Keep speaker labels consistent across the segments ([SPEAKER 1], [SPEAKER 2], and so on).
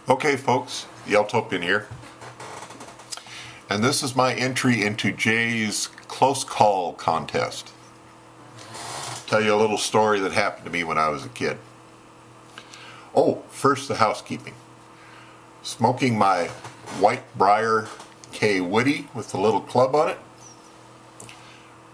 [SPEAKER 1] Okay folks, Yeltopian here, and this is my entry into Jay's close call contest. Tell you a little story that happened to me when I was a kid. Oh, first the housekeeping. Smoking my white Briar K Woody with the little club on it.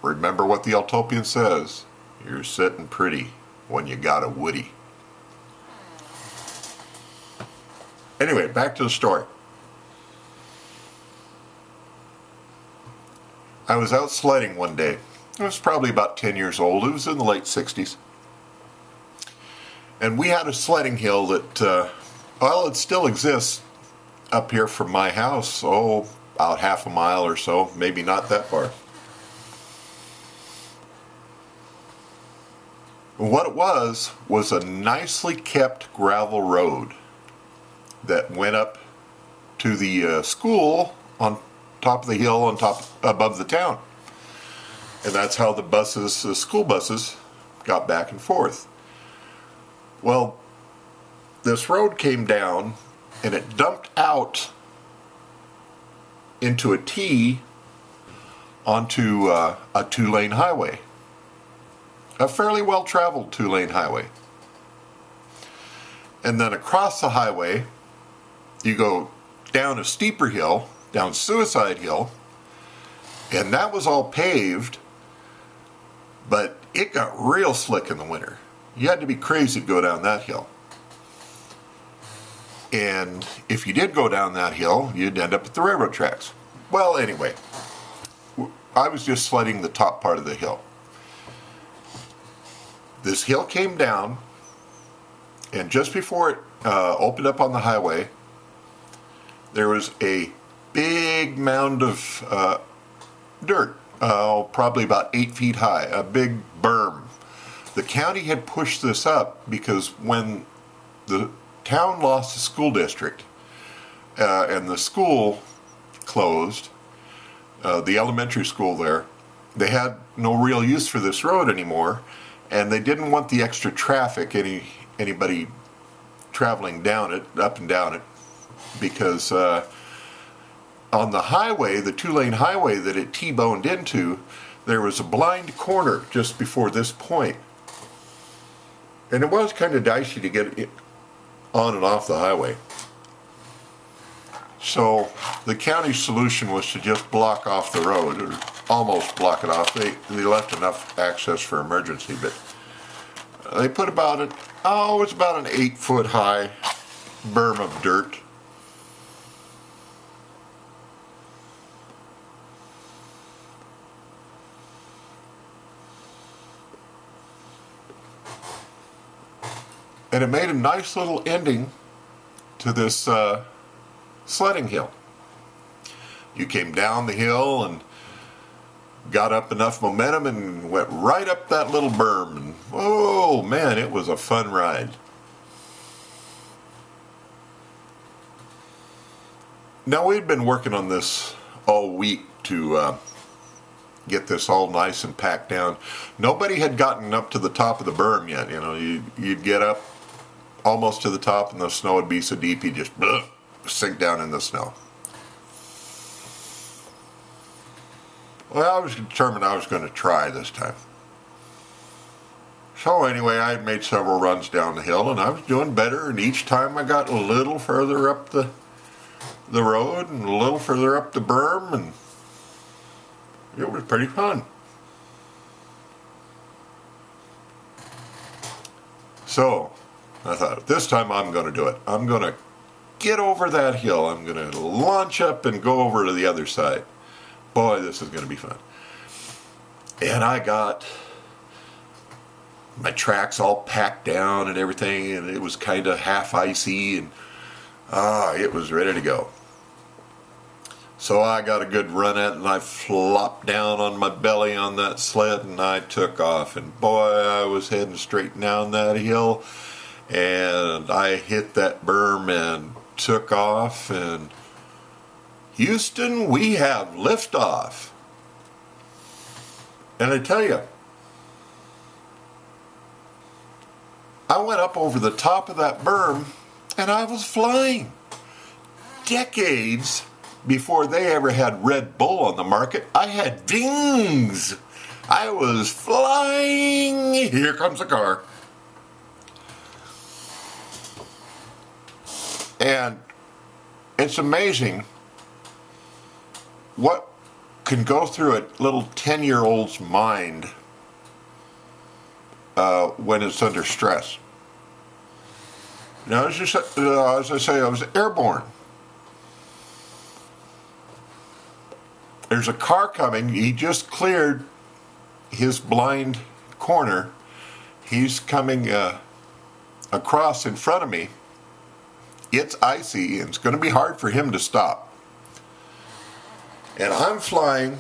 [SPEAKER 1] Remember what the Yeltopian says, you're sitting pretty when you got a Woody. Anyway, back to the story. I was out sledding one day. I was probably about 10 years old. It was in the late 60s. And we had a sledding hill that, well, it still exists up here from my house. Oh, about half a mile or so, maybe not that far. What it was a nicely kept gravel road that went up to the school on top of the hill above the town. And that's how the buses, the school buses, got back and forth. Well, this road came down and it dumped out into a T onto a two-lane highway. A fairly well-traveled two-lane highway. And then across the highway, you go down a steeper hill, down Suicide Hill, and that was all paved, but it got real slick in the winter. You had to be crazy to go down that hill. And if you did go down that hill, you'd end up at the railroad tracks. Well, anyway, I was just sledding the top part of the hill. This hill came down, and just before it opened up on the highway, there was a big mound of dirt, probably about 8 feet high, a big berm. The county had pushed this up because when the town lost the school district and the school closed, the elementary school there, they had no real use for this road anymore, and they didn't want the extra traffic, anybody traveling down it, up and down it, because on the highway, the two-lane highway that it T-boned into, there was a blind corner just before this point. And it was kind of dicey to get it on and off the highway. So the county's solution was to just block off the road, or almost block it off. They left enough access for emergency, but they put it's about an 8-foot high berm of dirt. And it made a nice little ending to this sledding hill. You came down the hill and got up enough momentum and went right up that little berm. And, oh man, it was a fun ride. Now, we'd been working on this all week to get this all nice and packed down. Nobody had gotten up to the top of the berm yet. You know, you'd get up almost to the top and the snow would be so deep you just sink down in the snow. Well, I was determined I was going to try this time. So anyway, I had made several runs down the hill and I was doing better, and each time I got a little further up the road and a little further up the berm, and it was pretty fun. So I thought, this time I'm going to do it. I'm going to get over that hill. I'm going to launch up and go over to the other side. Boy, this is going to be fun. And I got my tracks all packed down and everything, and it was kind of half icy, and it was ready to go. So I got a good run at it, and I flopped down on my belly on that sled, and I took off. And boy, I was heading straight down that hill, and I hit that berm and took off, and Houston, we have liftoff. And I tell you, I went up over the top of that berm and I was flying. decades before they ever had Red Bull on the market, I had wings. I was flying. Here comes a car. And it's amazing what can go through a little 10-year-old's mind when it's under stress. Now, as I say, I was airborne. There's a car coming. He just cleared his blind corner. He's coming across in front of me. It's icy, and it's going to be hard for him to stop. And I'm flying,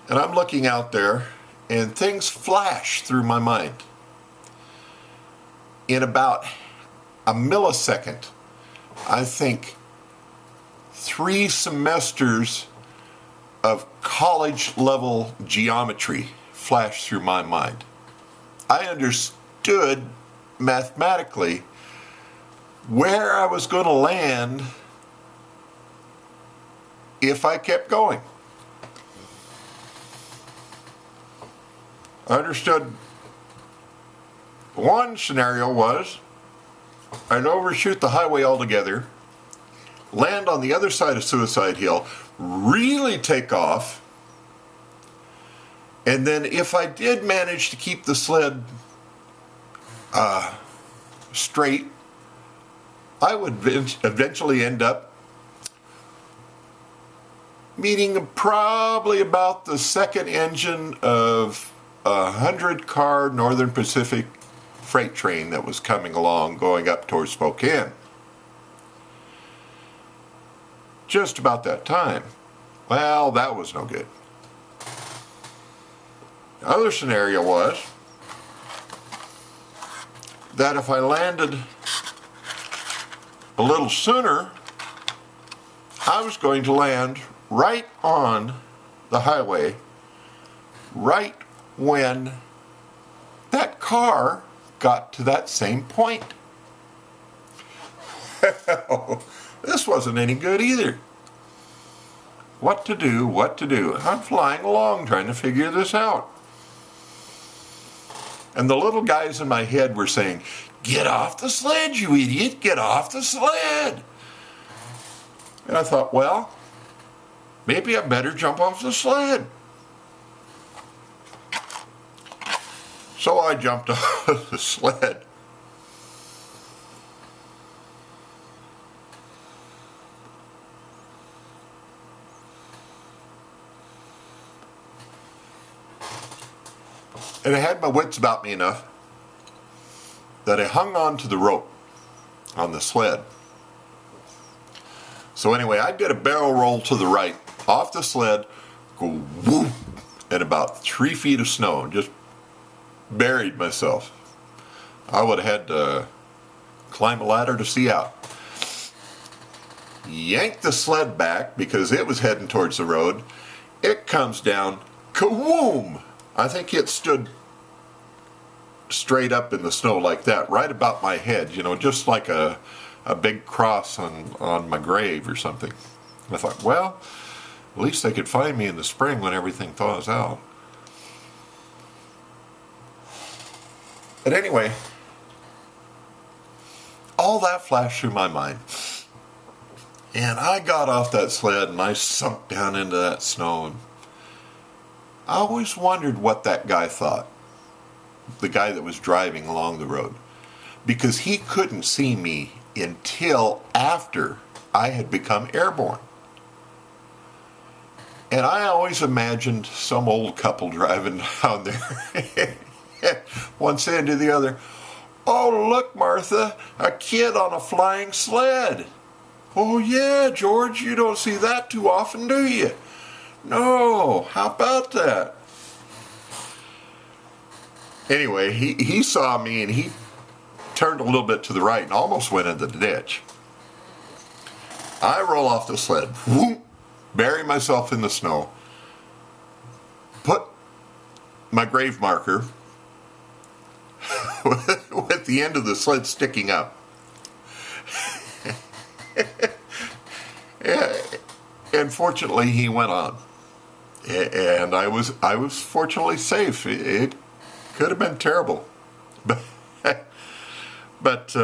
[SPEAKER 1] and I'm looking out there, and things flash through my mind. In about a millisecond, I think 3 semesters of college-level geometry flashed through my mind. I understood mathematically where I was going to land if I kept going. I understood one scenario was I'd overshoot the highway altogether, land on the other side of Suicide Hill, really take off, and then if I did manage to keep the sled straight, I would eventually end up meeting probably about the second engine of a 100-car Northern Pacific freight train that was coming along going up towards Spokane. Just about that time. Well, that was no good. The other scenario was that if I landed a little sooner, I was going to land right on the highway, right when that car got to that same point. Well, this wasn't any good either. What to do, what to do? I'm flying along trying to figure this out. And the little guys in my head were saying, "Get off the sled, you idiot, get off the sled." And I thought, well, maybe I better jump off the sled. So I jumped off the sled. And I had my wits about me enough that I hung on to the rope on the sled. So anyway, I did a barrel roll to the right, off the sled, go whoop, and about 3 feet of snow, and just buried myself. I would have had to climb a ladder to see out. Yanked the sled back because it was heading towards the road. It comes down, kawoom! I think it stood straight up in the snow like that, right about my head, you know, just like a big cross on my grave or something. I thought, well, at least they could find me in the spring when everything thaws out. But anyway, all that flashed through my mind. And I got off that sled and I sunk down into that snow. And I always wondered what that guy thought, the guy that was driving along the road, because he couldn't see me until after I had become airborne. And I always imagined some old couple driving down there, one saying to the other, "Oh, look, Martha, a kid on a flying sled." "Oh, yeah, George, you don't see that too often, do you?" "No, how about that?" Anyway, he saw me and he turned a little bit to the right and almost went into the ditch. I roll off the sled, whoop, bury myself in the snow, put my grave marker with the end of the sled sticking up. And fortunately, he went on. And I was fortunately safe. It could have been terrible. But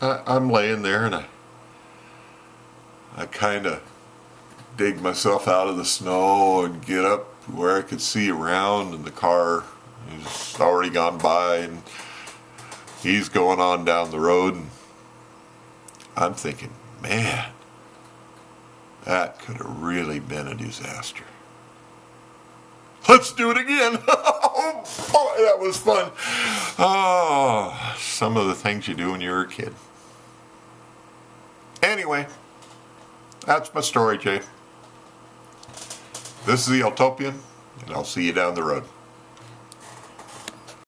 [SPEAKER 1] I'm laying there and I kind of dig myself out of the snow and get up where I could see around, and the car is already gone by and he's going on down the road, and I'm thinking, man, that could have really been a disaster. Let's do it again. Oh boy, that was fun. Oh, some of the things you do when you're a kid. Anyway, that's my story, Jay. This is the Utopian, and I'll see you down the road.